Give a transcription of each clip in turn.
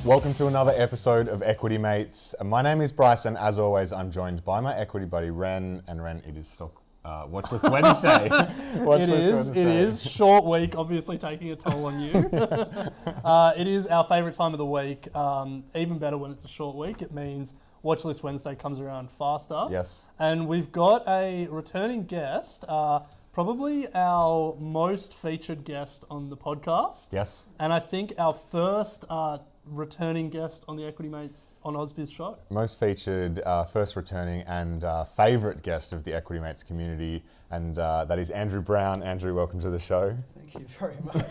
Welcome to another episode of Equity Mates. My name is Bryce, and as always, I'm joined by my equity buddy Ren. And Ren, it is stock Watchlist Wednesday. It is. Short week, obviously taking a toll on you. It is our favourite time of the week. Even better when it's a short week. It means Watchlist Wednesday comes around faster. Yes. And we've got a returning guest, probably our most featured guest on the podcast. Yes. And I think our first returning guest on the Equity Mates on AusBiz show. Most featured, first returning, and favourite guest of the Equity Mates community, and that is Andrew Brown. Andrew, welcome to the show. Thank you very much.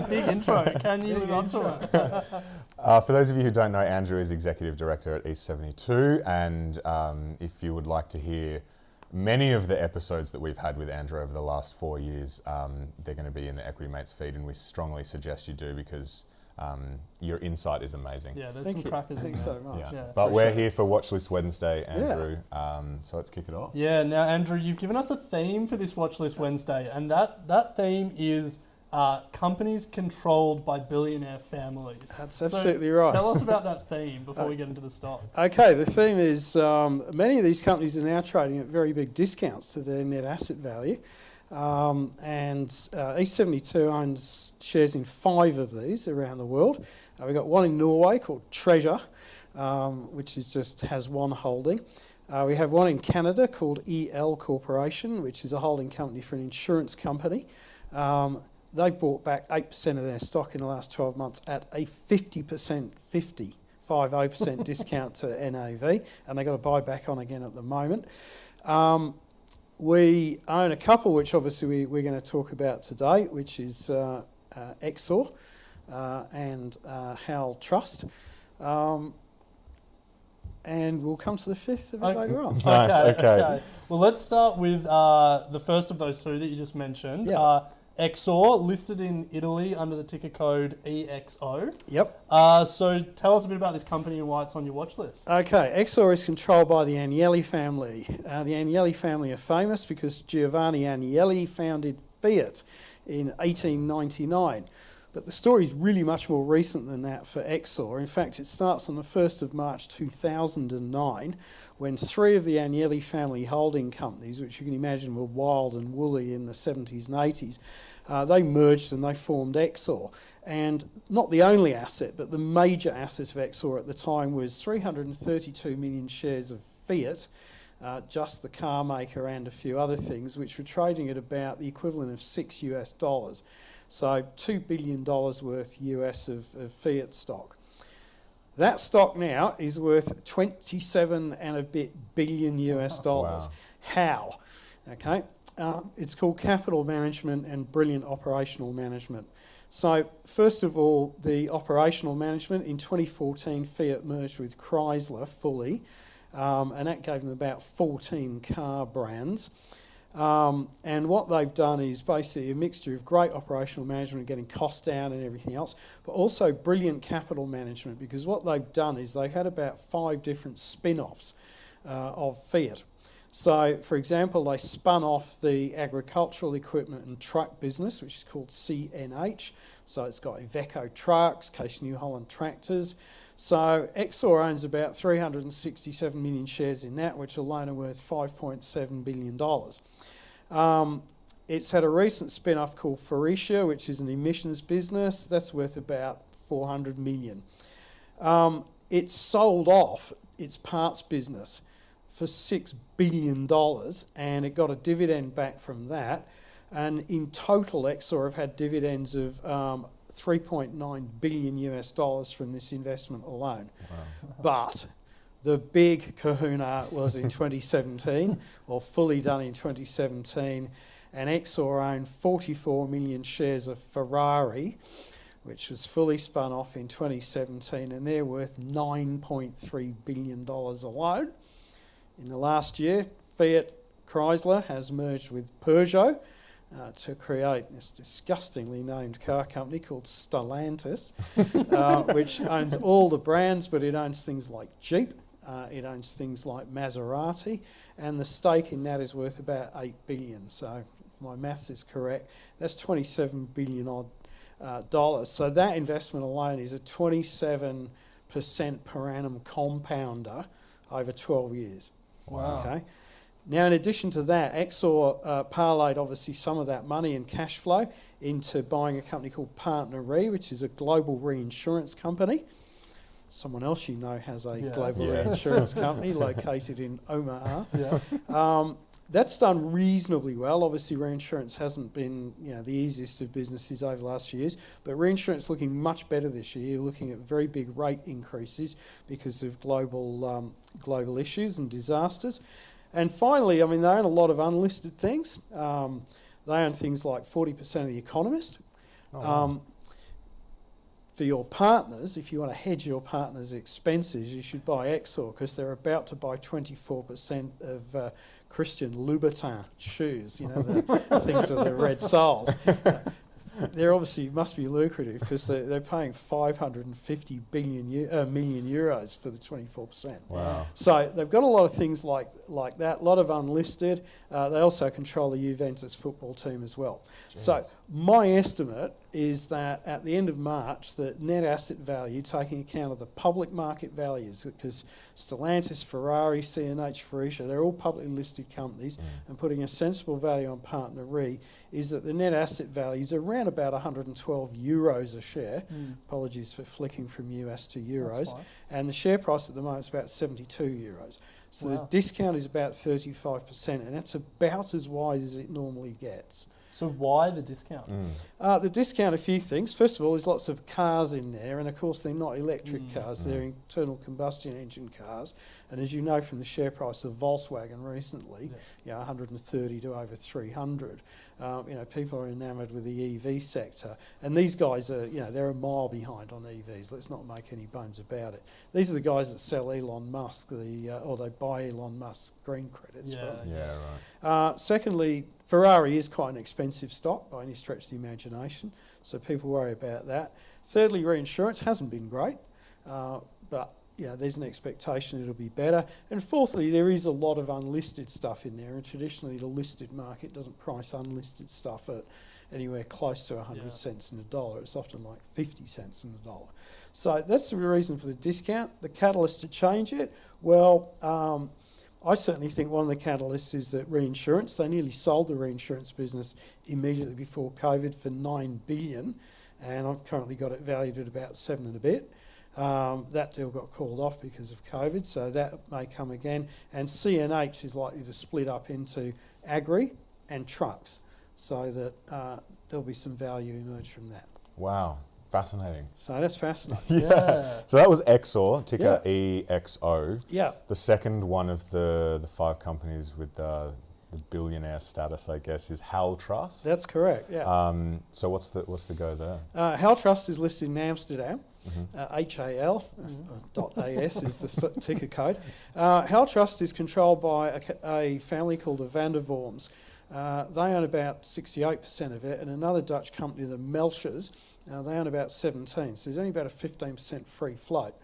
Big intro. Can you live up to it? For those of you who don't know, Andrew is Executive Director at East 72, and if you would like to hear many of the episodes that we've had with Andrew over the last 4 years, they're going to be in the Equity Mates feed, and we strongly suggest you do because your insight is amazing. Yeah, there's some crackers. Thanks so much. Yeah. But we're here for Watchlist Wednesday, Andrew, so let's kick it off. Yeah, now Andrew, you've given us a theme for this Watchlist Wednesday, and that theme is companies controlled by billionaire families. That's absolutely right. Tell us about that theme before we get into the stocks. Okay, the theme is many of these companies are now trading at very big discounts to their net asset value. And E72 owns shares in 5 of these around the world. We've got one in Norway called Treasure, which has one holding. We have one in Canada called EL Corporation, which is a holding company for an insurance company. They've bought back 8% of their stock in the last 12 months at a 50% discount to NAV, and they've got a buyback on again at the moment. We own a couple, which obviously we're going to talk about today, which is Exor and HAL Trust. And we'll come to the 5th of it later on. Nice, okay. Well, let's start with the first of those two that you just mentioned. Yeah. Exor, listed in Italy under the ticker code EXO. Yep. So tell us a bit about this company and why it's on your watch list. Okay, Exor is controlled by the Agnelli family. The Agnelli family are famous because Giovanni Agnelli founded Fiat in 1899. But the story is really much more recent than that for Exor. In fact, it starts on the 1st of March 2009 when 3 of the Agnelli family holding companies, which you can imagine were wild and woolly in the 70s and 80s, they merged and they formed Exor. And not the only asset, but the major asset of Exor at the time was 332 million shares of Fiat, just the car maker and a few other things, which were trading at about the equivalent of $6. So $2 billion worth US of Fiat stock. That stock now is worth 27 and a bit billion US dollars. Wow. How? Okay, it's called capital management and brilliant operational management. So first of all, the operational management in 2014, Fiat merged with Chrysler fully, and that gave them about 14 car brands. And what they've done is basically a mixture of great operational management and getting costs down and everything else, but also brilliant capital management, because what they've done is they've had about 5 different spin-offs of Fiat. So, for example, they spun off the agricultural equipment and truck business, which is called CNH. So it's got Iveco trucks, Case New Holland tractors. So Exor owns about 367 million shares in that, which alone are worth $5.7 billion. It's had a recent spin-off called Faurecia, which is an emissions business. That's worth about 400 million. It sold off its parts business for $6 billion, and it got a dividend back from that. And in total, Exor have had dividends of 3.9 billion US dollars from this investment alone. Wow. But the big kahuna was in 2017, or fully done in 2017, and Exor owned 44 million shares of Ferrari, which was fully spun off in 2017, and they're worth $9.3 billion alone. In the last year, Fiat Chrysler has merged with Peugeot to create this disgustingly named car company called Stellantis, which owns all the brands, but it owns things like Jeep, it owns things like Maserati, and the stake in that is worth about 8 billion. So if my maths is correct, that's 27 billion odd dollars. So that investment alone is a 27% per annum compounder over 12 years. Wow. Okay. Now, in addition to that, Exor parlayed obviously some of that money and cash flow into buying a company called Partner Re, which is a global reinsurance company. Someone else you know has a global reinsurance company located in Omaha. Yeah. That's done reasonably well. Obviously, reinsurance hasn't been the easiest of businesses over the last few years, but reinsurance looking much better this year. You're looking at very big rate increases because of global issues and disasters. And finally, I mean, they own a lot of unlisted things. They own things like 40% of The Economist. Oh, wow. For your partners, if you want to hedge your partners' expenses, you should buy Exor because they're about to buy 24% of Christian Louboutin shoes, the things with the red soles. They're obviously must be lucrative because they're paying 550 million euros for the 24%. Wow. So they've got a lot of things like that, a lot of unlisted. They also control the Juventus football team as well. Jeez. So my estimate is that at the end of March, the net asset value, taking account of the public market values, because Stellantis, Ferrari, CNH, Faurecia, they're all publicly listed companies, and putting a sensible value on Partner Re, is that the net asset value is around about 112 euros a share. Apologies for flicking from US to euros. And the share price at the moment is about 72 euros. So the discount is about 35%, and that's about as wide as it normally gets. So why the discount? The discount, a few things. First of all, there's lots of cars in there, and of course they're not electric cars, they're internal combustion engine cars. And as you know from the share price of Volkswagen recently, 130 to over 300. People are enamoured with the EV sector, and these guys are, they're a mile behind on EVs. Let's not make any bones about it. These are the guys that sell Elon Musk or they buy Elon Musk's green credits from. Yeah, right. Secondly, Ferrari is quite an expensive stock by any stretch of the imagination, so people worry about that. Thirdly, reinsurance hasn't been great, but there's an expectation it'll be better. And fourthly, there is a lot of unlisted stuff in there, and traditionally the listed market doesn't price unlisted stuff at anywhere close to 100 cents in the dollar. It's often like 50 cents in the dollar. So that's the reason for the discount. The catalyst to change it, well, I certainly think one of the catalysts is that reinsurance. They nearly sold the reinsurance business immediately before COVID for $9 billion, and I've currently got it valued at about 7 and a bit. That deal got called off because of COVID, so that may come again. And CNH is likely to split up into agri and trucks, so that there'll be some value emerge from that. Wow. Fascinating. So that's fascinating. So that was Exor, ticker EXO. Yeah. The second one of the 5 companies with the billionaire status, I guess, is HAL Trust. That's correct. Yeah. So what's the go there? HAL Trust is listed in Amsterdam. HAL.AS is the ticker code. HAL Trust is controlled by a family called the Van der Worms. They own about 68% of it, and another Dutch company, the Melchers, they own about 17%, so there's only about a 15% free float.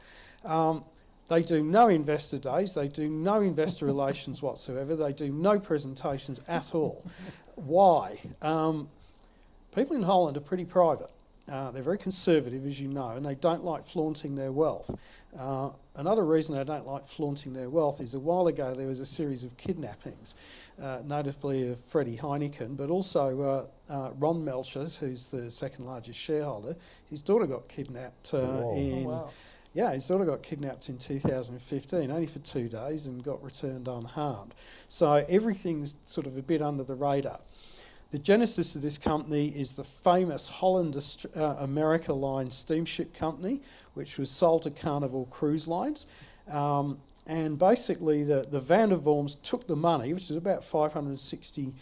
They do no investor days, they do no investor relations whatsoever, they do no presentations at all. Why? People in Holland are pretty private. They're very conservative, as you know, and they don't like flaunting their wealth. Another reason they don't like flaunting their wealth is a while ago there was a series of kidnappings, notably of Freddie Heineken, but also Ron Melchers, who's the second largest shareholder. His daughter got kidnapped his daughter got kidnapped in 2015, only for 2 days, and got returned unharmed. So everything's sort of a bit under the radar. The genesis of this company is the famous Holland America Line steamship company, which was sold to Carnival Cruise Lines. And basically the Van der Worms took the money, which is about 560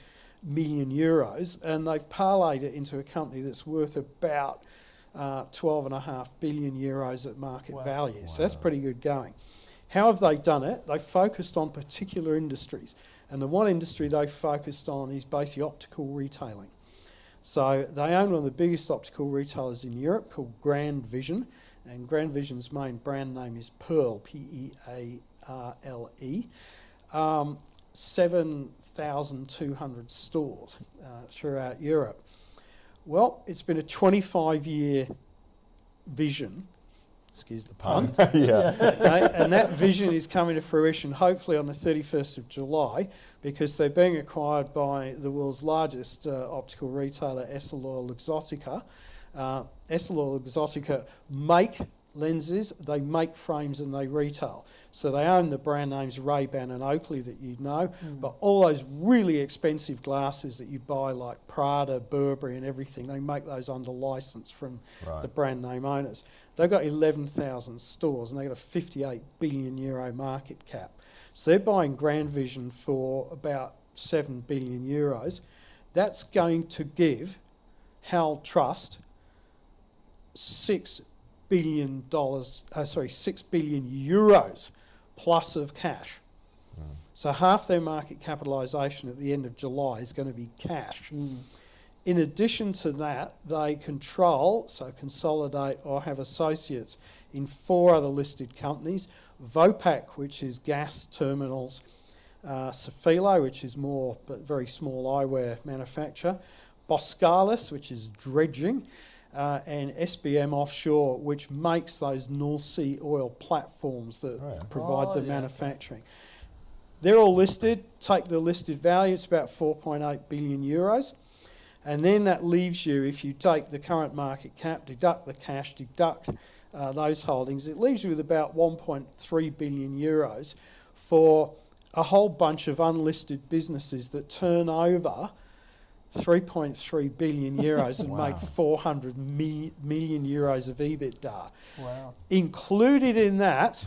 million euros, and they've parlayed it into a company that's worth about 12.5 billion euros at market value. So that's pretty good going. How have they done it? They've focused on particular industries. And the one industry they focused on is basically optical retailing. So they own one of the biggest optical retailers in Europe called Grand Vision, and Grand Vision's main brand name is Pearl, P-E-A-R-L-E. 7,200 stores throughout Europe. Well, it's been a 25-year vision, excuse the pun, Yeah. okay, and that vision is coming to fruition hopefully on the 31st of July, because they're being acquired by the world's largest optical retailer, EssilorLuxottica. EssilorLuxottica make lenses, they make frames, and they retail. So they own the brand names Ray-Ban and Oakley that you know, but all those really expensive glasses that you buy like Prada, Burberry and everything, they make those under license from the brand name owners. They've got 11,000 stores and they've got a 58 billion euro market cap. So they're buying Grand Vision for about 7 billion euros. That's going to give HAL Trust $6 billion euros plus of cash. So half their market capitalisation at the end of July is going to be cash. In addition to that, they control, so consolidate or have associates in 4 other listed companies. Vopak, which is gas terminals, Safilo, which is more but very small eyewear manufacturer, Boskalis, which is dredging, and SBM Offshore, which makes those North Sea oil platforms that provide the manufacturing. They're all listed. Take the listed value, it's about 4.8 billion euros. And then that leaves you, if you take the current market cap, deduct the cash, deduct those holdings, it leaves you with about 1.3 billion euros for a whole bunch of unlisted businesses that turn over 3.3 billion euros and make 400 million euros of EBITDA. Wow. Included in that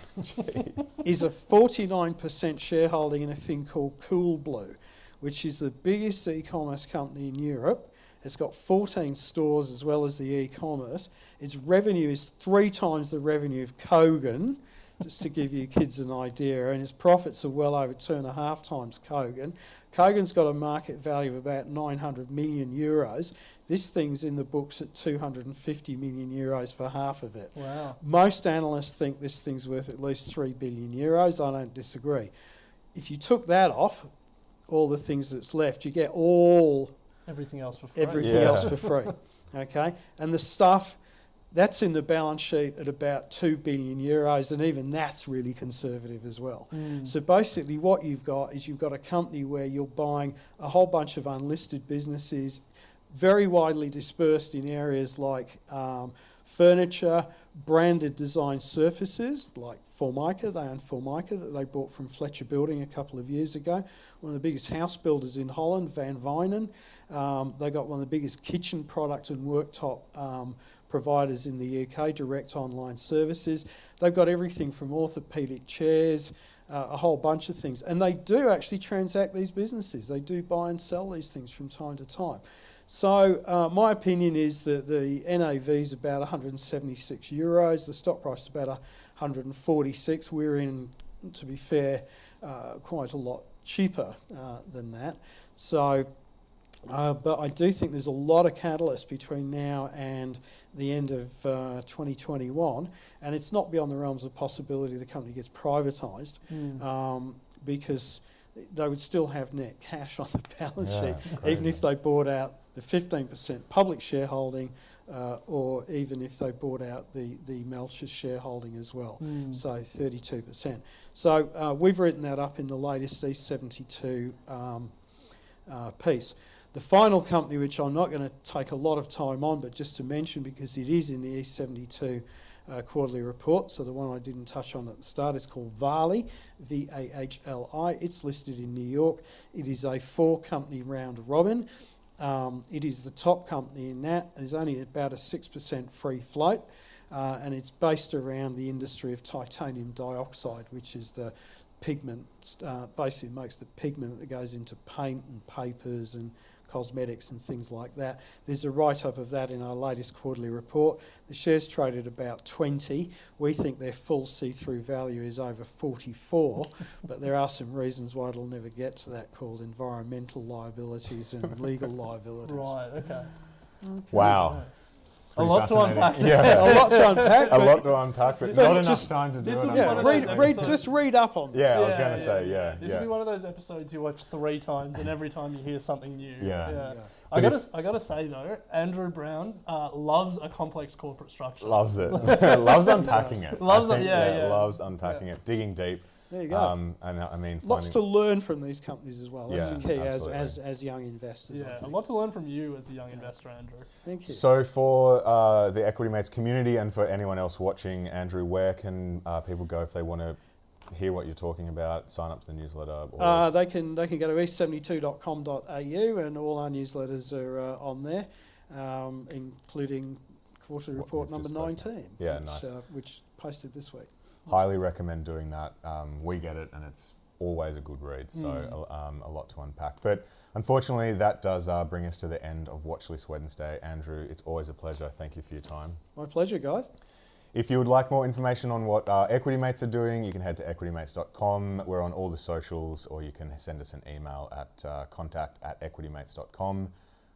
is a 49% shareholding in a thing called Coolblue, which is the biggest e-commerce company in Europe. It's got 14 stores as well as the e-commerce. Its revenue is 3 times the revenue of Kogan, just to give you kids an idea, and its profits are well over 2.5 times Kogan. Kogan's got a market value of about 900 million euros. This thing's in the books at 250 million euros for half of it. Wow. Most analysts think this thing's worth at least 3 billion euros. I don't disagree. If you took that off, all the things that's left, you get everything else for free. Else for free. Okay? And the stuff that's in the balance sheet at about 2 billion euros, and even that's really conservative as well. So basically what you've got is you've got a company where you're buying a whole bunch of unlisted businesses, very widely dispersed in areas like furniture, branded design surfaces like Formica. They own Formica that they bought from Fletcher Building a couple of years ago. One of the biggest house builders in Holland, Van Wijnen. They got one of the biggest kitchen product and worktop providers in the UK, direct online services. They've got everything from orthopaedic chairs, a whole bunch of things. And they do actually transact these businesses. They do buy and sell these things from time to time. So my opinion is that the NAV is about 176 euros. The stock price is about 146. We're in, to be fair, quite a lot cheaper than that. So, but I do think there's a lot of catalyst between now and the end of 2021, and it's not beyond the realms of possibility the company gets privatised, because they would still have net cash on the balance sheet, even if they bought out the 15% public shareholding, or even if they bought out the Melchers shareholding as well, so 32%. So we've written that up in the latest E72 piece. The final company, which I'm not going to take a lot of time on, but just to mention because it is in the E72 quarterly report, so the one I didn't touch on at the start is called Valhi, VAHLI. It's listed in New York. It is a 4-company round robin. It is the top company in that. There's only about a 6% free float, and it's based around the industry of titanium dioxide, which is the pigment, basically makes the pigment that goes into paint and papers and cosmetics and things like that. There's a write-up of that in our latest quarterly report. The shares traded about 20. We think their full see-through value is over 44, but there are some reasons why it'll never get to that, called environmental liabilities and legal liabilities. Right, okay. Wow. A lot to unpack. Yeah. A lot to unpack. A lot to unpack, but So not enough just- time to do this it. will be one of those episodes- Just read up on. Yeah, I was going to say, yeah. This will be one of those episodes you watch 3 times, and every time you hear something new. Yeah. I gotta say though, Andrew Brown loves a complex corporate structure. Loves it. Loves unpacking it. Loves I it, think, yeah. Loves unpacking it, digging deep. There you go. And I mean, Lots to learn from these companies as well. That's Yeah, the key absolutely. as young investors. I Yeah, a think. lot to learn from you as a young investor, Andrew. Thank you. So for the Equity Mates community and for anyone else watching, Andrew, where can people go if they want to hear what you're talking about, sign up to the newsletter? Or They can go to east72.com.au and all our newsletters are on there, including quarterly What report we've number just spoken. 19, Yeah, which, nice. which posted this week. highly recommend doing that. We get it, and it's always a good read. So a lot to unpack. But unfortunately, that does bring us to the end of Watchlist Wednesday. Andrew, it's always a pleasure. Thank you for your time. My pleasure, guys. If you would like more information on what Equity Mates are doing, you can head to equitymates.com. We're on all the socials, or you can send us an email at contact@equitymates.com.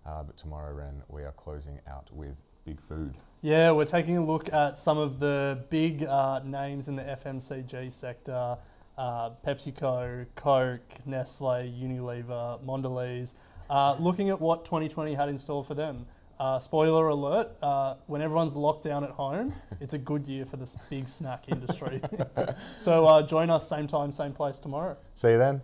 But tomorrow, Ren, we are closing out with Big Food. Yeah, we're taking a look at some of the big names in the FMCG sector. PepsiCo, Coke, Nestle, Unilever, Mondelez. Looking at what 2020 had in store for them. Spoiler alert, when everyone's locked down at home, it's a good year for this big snack industry. So join us same time, same place tomorrow. See you then.